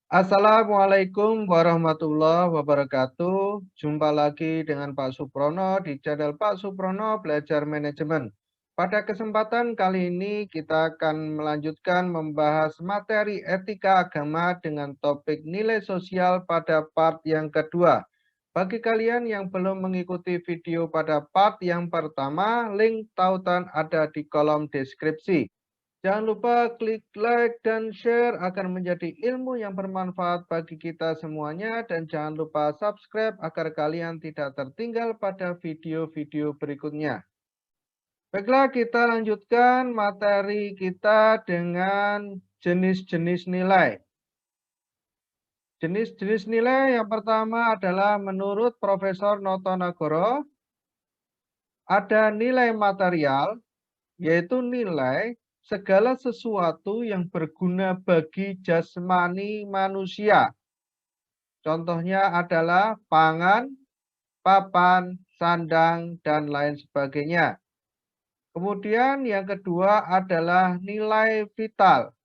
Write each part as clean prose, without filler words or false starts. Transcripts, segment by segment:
Assalamualaikum warahmatullahi wabarakatuh. Jumpa lagi dengan Pak Suprono di channel Pak Suprono Belajar Manajemen. Pada kesempatan kali ini kita akan melanjutkan membahas materi etika agama dengan topik nilai sosial pada part yang kedua. Bagi kalian yang belum mengikuti video pada part yang pertama, link tautan ada di kolom deskripsi. Jangan lupa klik like dan share akan menjadi ilmu yang bermanfaat bagi kita semuanya. Dan jangan lupa subscribe agar kalian tidak tertinggal pada video-video berikutnya. Baiklah, kita lanjutkan materi kita dengan jenis-jenis nilai. Jenis-jenis nilai yang pertama adalah menurut Profesor Notonegoro, ada nilai material, yaitu nilai segala sesuatu yang berguna bagi jasmani manusia. Contohnya adalah pangan, papan, sandang, dan lain sebagainya. Kemudian yang kedua adalah nilai vital.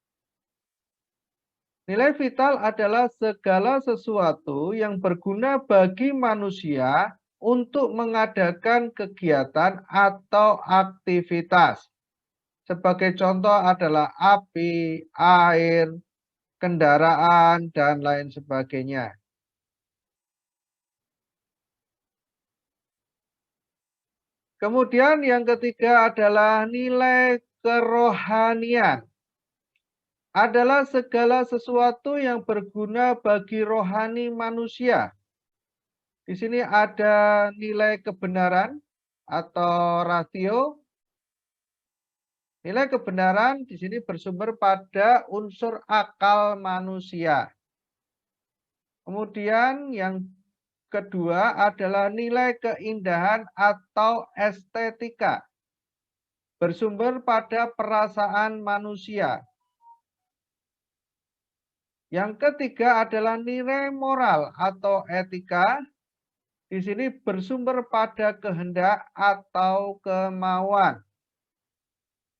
Nilai vital adalah segala sesuatu yang berguna bagi manusia untuk mengadakan kegiatan atau aktivitas. Sebagai contoh adalah api, air, kendaraan, dan lain sebagainya. Kemudian yang ketiga adalah nilai kerohanian. Adalah segala sesuatu yang berguna bagi rohani manusia. Di sini ada nilai kebenaran atau rasio. Nilai kebenaran di sini bersumber pada unsur akal manusia. Kemudian yang kedua adalah nilai keindahan atau estetika. Bersumber pada perasaan manusia. Yang ketiga adalah nilai moral atau etika. Di sini bersumber pada kehendak atau kemauan.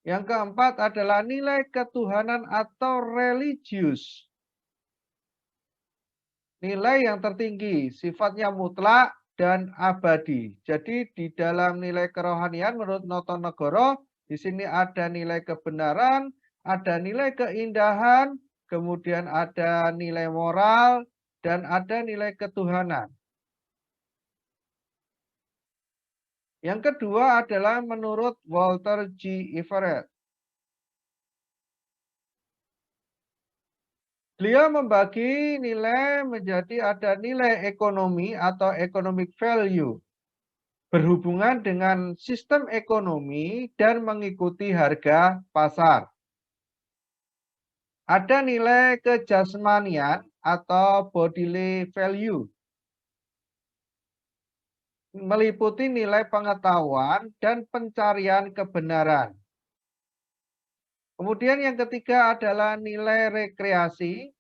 Yang keempat adalah nilai ketuhanan atau religius. Nilai yang tertinggi, sifatnya mutlak dan abadi. Jadi di dalam nilai kerohanian menurut Notonegoro, di sini ada nilai kebenaran, ada nilai keindahan, kemudian ada nilai moral, dan ada nilai ketuhanan. Yang kedua adalah menurut Walter G. Everett. Beliau membagi nilai menjadi ada nilai ekonomi atau economic value. Berhubungan dengan sistem ekonomi dan mengikuti harga pasar. Ada nilai kejasmanian atau bodily value. Meliputi nilai pengetahuan dan pencarian kebenaran. Kemudian yang ketiga adalah nilai rekreasi,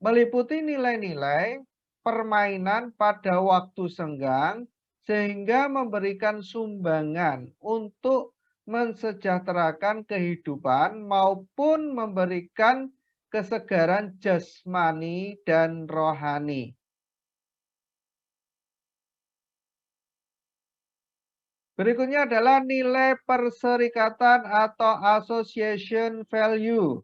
meliputi nilai-nilai permainan pada waktu senggang, sehingga memberikan sumbangan untuk mensejahterakan kehidupan maupun memberikan kesegaran jasmani dan rohani. Berikutnya adalah nilai perserikatan atau association value.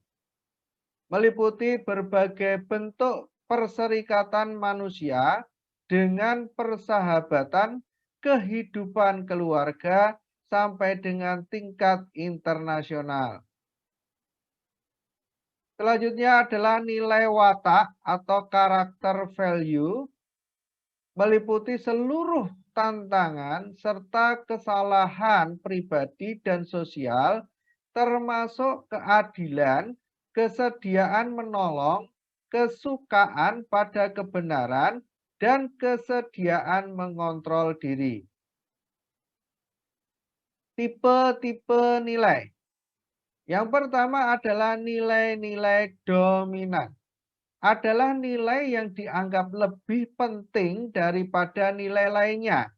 Meliputi berbagai bentuk perserikatan manusia dengan persahabatan, kehidupan keluarga, sampai dengan tingkat internasional. Selanjutnya adalah nilai watak atau karakter value. Meliputi seluruh tantangan serta kesalahan pribadi dan sosial, termasuk keadilan, kesediaan menolong, kesukaan pada kebenaran, dan kesediaan mengontrol diri. Tipe-tipe nilai. Yang pertama adalah nilai-nilai dominan. Adalah nilai yang dianggap lebih penting daripada nilai lainnya.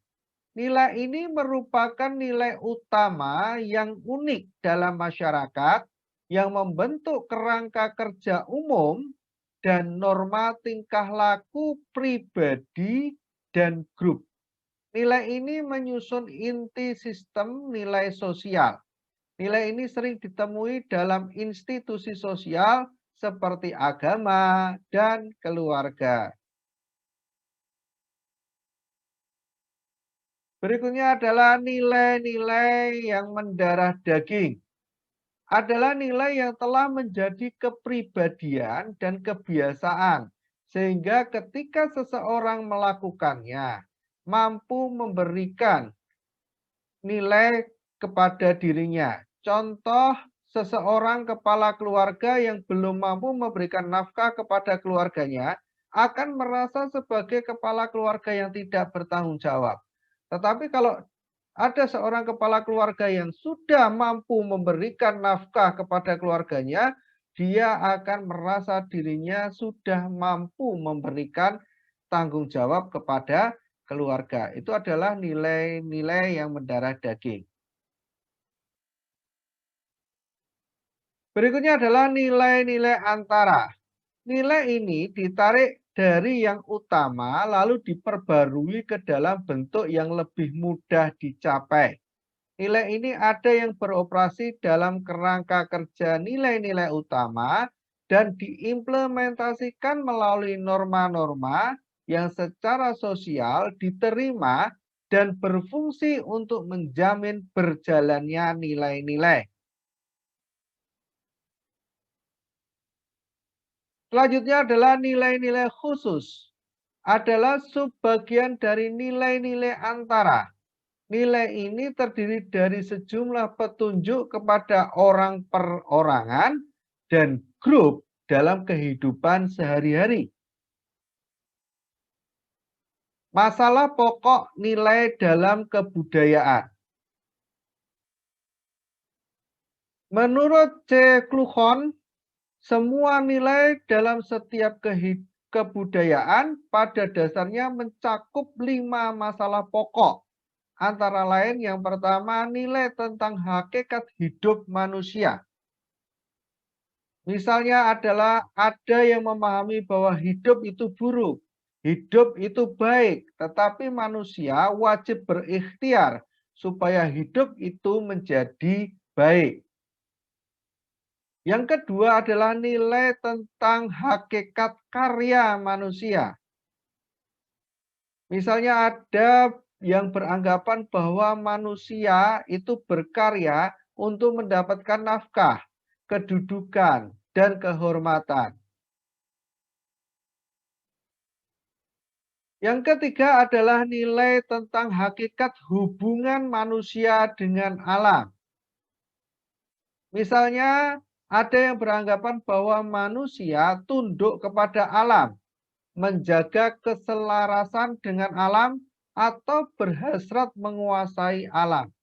Nilai ini merupakan nilai utama yang unik dalam masyarakat yang membentuk kerangka kerja umum dan norma tingkah laku pribadi dan grup. Nilai ini menyusun inti sistem nilai sosial. Nilai ini sering ditemui dalam institusi sosial seperti agama dan keluarga. Berikutnya adalah nilai-nilai yang mendarah daging. Adalah nilai yang telah menjadi kepribadian dan kebiasaan, sehingga ketika seseorang melakukannya, mampu memberikan nilai kepada dirinya. Contoh, seseorang kepala keluarga yang belum mampu memberikan nafkah kepada keluarganya akan merasa sebagai kepala keluarga yang tidak bertanggung jawab. Tetapi kalau ada seorang kepala keluarga yang sudah mampu memberikan nafkah kepada keluarganya, dia akan merasa dirinya sudah mampu memberikan tanggung jawab kepada keluarga. Itu adalah nilai-nilai yang mendarah daging. Berikutnya adalah nilai-nilai antara. Nilai ini ditarik dari yang utama lalu diperbarui ke dalam bentuk yang lebih mudah dicapai. Nilai ini ada yang beroperasi dalam kerangka kerja nilai-nilai utama dan diimplementasikan melalui norma-norma yang secara sosial diterima dan berfungsi untuk menjamin berjalannya nilai-nilai. Selanjutnya adalah nilai-nilai khusus. Adalah subbagian dari nilai-nilai antara. Nilai ini terdiri dari sejumlah petunjuk kepada orang perorangan dan grup dalam kehidupan sehari-hari. Masalah pokok nilai dalam kebudayaan. Menurut C. Kluchon, semua nilai dalam setiap kebudayaan pada dasarnya mencakup 5 masalah pokok. Antara lain yang pertama nilai tentang hakikat hidup manusia. Misalnya adalah ada yang memahami bahwa hidup itu buruk, hidup itu baik, tetapi manusia wajib berikhtiar supaya hidup itu menjadi baik. Yang kedua adalah nilai tentang hakikat karya manusia. Misalnya ada yang beranggapan bahwa manusia itu berkarya untuk mendapatkan nafkah, kedudukan, dan kehormatan. Yang ketiga adalah nilai tentang hakikat hubungan manusia dengan alam. Misalnya, ada yang beranggapan bahwa manusia tunduk kepada alam, menjaga keselarasan dengan alam, atau berhasrat menguasai alam.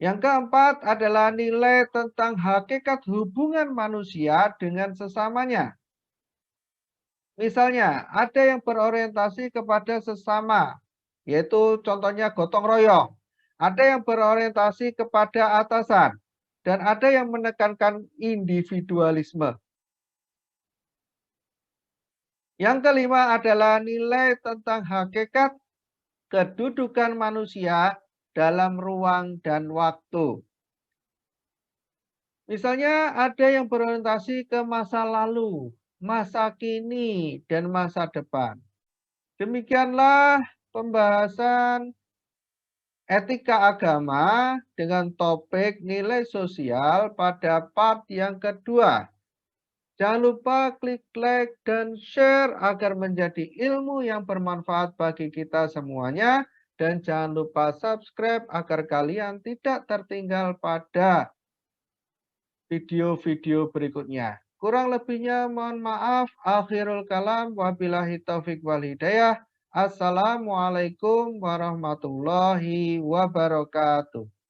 Yang keempat adalah nilai tentang hakikat hubungan manusia dengan sesamanya. Misalnya, ada yang berorientasi kepada sesama, yaitu contohnya gotong royong. Ada yang berorientasi kepada atasan, dan ada yang menekankan individualisme. Yang kelima adalah nilai tentang hakikat kedudukan manusia dalam ruang dan waktu. Misalnya ada yang berorientasi ke masa lalu, masa kini, dan masa depan. Demikianlah pembahasan etika agama dengan topik nilai sosial pada part yang kedua. Jangan lupa klik like dan share agar menjadi ilmu yang bermanfaat bagi kita semuanya. Dan jangan lupa subscribe agar kalian tidak tertinggal pada video-video berikutnya. Kurang lebihnya mohon maaf. Akhirul kalam. Wabillahi taufik wal hidayah. Assalamualaikum warahmatullahi wabarakatuh.